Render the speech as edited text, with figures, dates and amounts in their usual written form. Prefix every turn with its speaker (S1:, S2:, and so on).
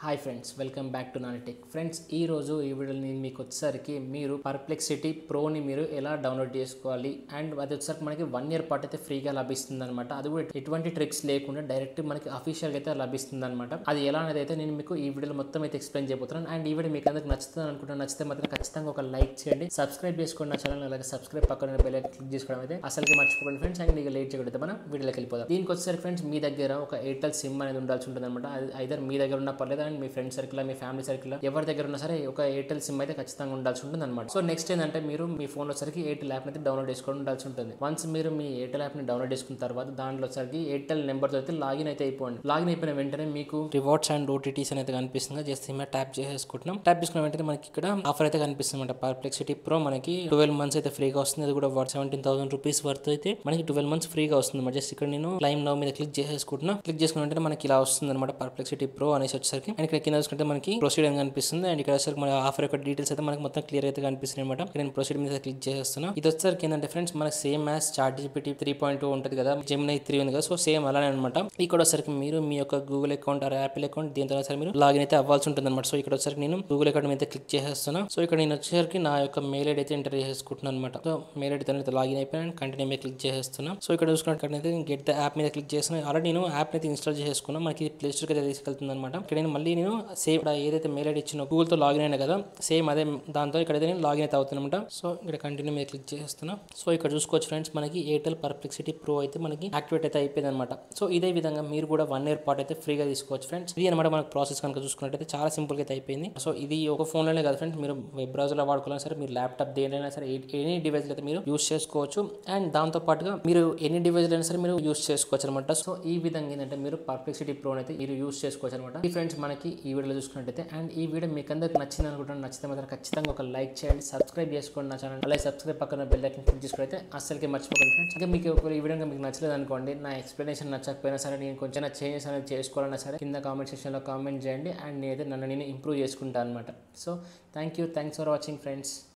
S1: Hi friends, welcome back to Nanitech. Friends, ఈ రోజు ఈ వీడియోలో నేను మీకు వచ్చేసరికి మీరు పర్ప్లెక్సిటీ ప్రోని మీరు ఎలా డౌన్లోడ్ చేసుకోవాలి అండ్ అది వచ్చేసరికి మనకి 1 year పాటు అయితే ఫ్రీగా లభిస్తుంది అనమాట. అది కూడా ఎటువంటి ట్రిక్స్ లేకుండా డైరెక్ట్ మనకి అఫీషియల్గా అయితే లభిస్తుంది అనమాట. అది ఎలా అనేది అయితే నేను మీకు ఈ వీడియోలో మొత్తం అయితే ఎక్స్ప్లెయిన్ చేయబోతున్నాను. అండ్ ఈ వీడియో మీకు అందరికి నచ్చుతుంది అనుకుంటున్నాను. నచ్చితే మాత్రం ఖచ్చితంగా ఒక లైక్ చేయండి, సబ్స్క్రైబ్ చేసుకోండి నా ఛానల్. అలాగే సబ్స్క్రైబ్ పక్కన బెల్ ఐకాన్ క్లిక్ చేసుకోవడం అయితే అసలుకి మర్చిపోకండి ఫ్రెండ్స్. అండ్ ఇక లేట్ చేయకూడదు, మనం వీడియోలోకి వెళ్ళిపోదాం. దీనికి వచ్చేసరికి ఫ్రెండ్స్ మీ దగ్గర ఒక ఎయిర్టెల్ సిమ్ అనేది ఉండాల్సి ఉంటుంది అనమాట. అది ఐదర్ మీ దగ్గర ఉన్న పర్లేదు and me friend circle, me family circle ఎవరి దగ్గర ఉన్నా సరే ఒక ఎయిర్టెల్ సిమ్ అయితే ఖచ్చితంగా ఉండాల్సి ఉంటుంది అనమాట. సో నెక్స్ట్ ఏంటంటే మీరు మీ ఫోన్ వచ్చరికి ఎయిర్టెల్ యాప్ అయితే డౌన్లోడ్ చేసుకొని ఉండాల్సి ఉంటుంది. వన్స్ మీరు మీ ఎయిర్టెల్ యాప్ ని డౌన్లోడ్ చేసుకున్న తర్వాత దాంట్లో వచ్చరికి ఎయిర్టెల్ నెంబర్ తో అయితే లాగిన్ అయితే అయిపోండి. లాగిన్ అయిపోయిన వెంటనే మీకు రివార్డ్స్ అండ్ ఓటీటీస్ అనేది కనిపిస్తుంది. జస్ట్ ట్యాప్ చేసుకుంటున్నాం. ట్యాప్ చేసుకున్న వెంటనే మనకి ఇక్కడ ఆఫర్ అయితే కనిపిస్తుంది అనమాట. పర్ప్లెక్సిటీ ప్రో మనకి 12 months అయితే ఫ్రీగా వస్తుంది. అది కూడా 17,000 రూపీస్ వర్త్ అయితే మనకి 12 months ఫ్రీగా వస్తుంది అనమాట. జస్ట్ ఇక్కడ నేను క్లైమ్ నౌ మీద క్లిక్ చేసుకుంటున్నా. క్లిక్ చేసుకున్న వెంటనే మనకి ఇలా వస్తుంది అనమాట పర్ప్లెక్సిటీ ప్రో అనేసి వచ్చేసరికి. అండ్ ఇక్కడ కింద చూసుకుంటే మనకి ప్రొసీడ్ అని కనిపిస్తుంది. అండ్ ఇక్కడ వచ్చేసరికి మన ఆఫర్ యొక్క డీటెయిల్స్ అయితే మనకి మొత్తం క్లియర్ అయితే కనిపిస్తుంది అనమాట. నేను ప్రొసీడ్ మీద క్లిక్ చేస్తున్నా. ఇది వచ్చేసరికి ఏంటంటే ఫ్రెండ్స్ మనకి సేమ్ యాజ్ ChatGPT 3.2 ఉంటుంది కదా, Gemini 3 ఉంది కదా, సో సేమ్ అలానే అనమాట. ఇక్కడ వచ్చేసరికి మీరు మీ యొక్క Google account or Apple account దీంతో సరే మీరు లాగిన్ అయితే అవ్వాల్సి ఉంటుంది అనమాట. సో ఇక్కడ వచ్చేసరికి నేను గూగుల్ అకౌంట్ మీద క్లిక్ చేసేస్తున్నా. సో ఇక్కడ నేను వచ్చేసరికి నా యొక్క మెయిల్ ఐడి అయితే ఎంటర్ చేసుకుంటున్నాను అనమాట. సో మెయిల్ ఐడి అయితే లాగిన్ అయిపోయాను. కంటిన్యూ మీద క్లిక్ చేసేస్తున్నా. సో ఇక్కడ చూసుకున్నట్లయితే గెట్ ద యాప్ మీద క్లిక్ చేస్తున్నా. ఆల్రెడీ నేను యాప్ అయితే ఇన్స్టాల్ చేసుకున్నా. మనకి ప్లే స్టోర్ అయితే తీసుకెళ్తుంది అనమాట. ఇక్కడ నేను మళ్ళీ నేను సేమ్ ఏదైతే మెయిల్ ఐడి ఇచ్చిన గూగుల్ తో లాగిన్ అయినా కదా, సేమ్ అదే దాంతో ఇక్కడైతే నేను లాగిన్ అయితే అవుతున్నమాట. సో ఇక్కడ కంటిన్యూ మీద క్లిక్ చేస్తున్నా. సో ఇక్కడ చూసుకోవచ్చు ఫ్రెండ్స్, మనకి ఎయిర్టెల్ పర్ప్లెక్సిటీ ప్రో అయితే మనకి యాక్టివేట్ అయితే అయిపోయింది అనమాట. సో ఇదే విధంగా మీరు కూడా 1 year పాటు అయితే ఫ్రీగా తీసుకోవచ్చు ఫ్రెండ్స్. ఇది అనమాట మనకు ప్రాసెస్ కనుక చూసుకున్నట్టయితే చాలా సింపుల్ గా అయితే అయిపోయింది. సో ఇది ఒక ఫోన్ లోనే కాదు ఫ్రెండ్స్, మీరు వెబ్ బ్రౌజర్ లో వాడుకోవాలన్నా సరే, మీరు ల్యాప్టాప్ దేనైనా సరే, ఎనీ డివైస్ అయితే మీరు యూస్ చేసుకోవచ్చు. అండ్ దాంతో పాటుగా మీరు ఎన్ని డివైస్ అయినా సరే మీరు యూస్ చేసుకోవచ్చు అనమాట. సో ఈ విధంగా ఏంటంటే మీరు పర్ప్లెక్సిటీ ప్రో అయితే మీరు యూస్ చేసుకోవచ్చు అనమాట. ఈ ఫ్రెండ్స్ మనకి ఈ వీడియోలో చూసుకున్నట్టయితే, అండ్ ఈ వీడియో మీకు అందరికి నచ్చింది అనుకుంటున్నాను. నచ్చితే మాత్రం ఖచ్చితంగా ఒక లైక్ చేయండి, సబ్స్క్రైబ్ చేసుకోండి నా ఛానల్. అలాగే సబ్స్క్రైబ్ పక్కన బెల్ ఐకాన్ క్లిక్ చేసుకుని అయితే అస్సలకి మర్చిపోకండి ఫ్రెండ్స్. ఇంకా మీకు ఈ వీడియో మీకు నచ్చలేదు అనుకోండి, నా ఎక్స్ప్లెనేషన్ నచ్చకపోయినా సరే, నేను కొంచెం చేంజెస్ అనేది చేసుకోవాలన్నా సరే కింద కామెంట్ సెక్షన్లో కామెంట్ చేయండి. అండ్ నేనైతే నన్ను ఇంప్రూవ్ చేసుకుంటాను అనమాట. So thanks for watching friends.